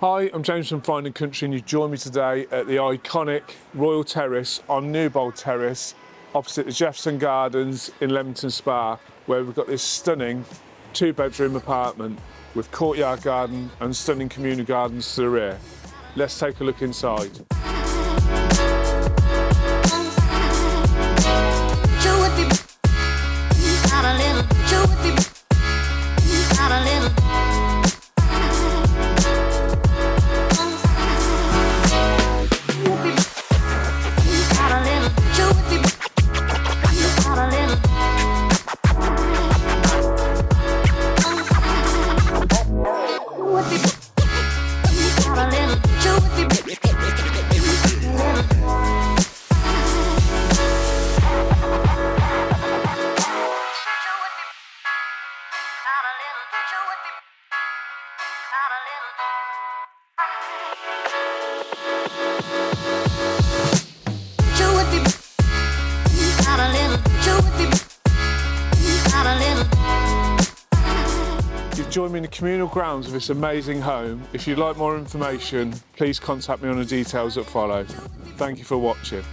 Hi, I'm James from Fine & Country and you join me today at the iconic Royal Terrace on Newbold Terrace opposite the Jephson Gardens in Leamington Spa, where we've got this stunning 2-bedroom apartment with courtyard garden and stunning communal gardens to the rear. Let's take a look inside. You've joined me in the communal grounds of this amazing home. If you'd like more information, please contact me on the details that follow. Thank you for watching.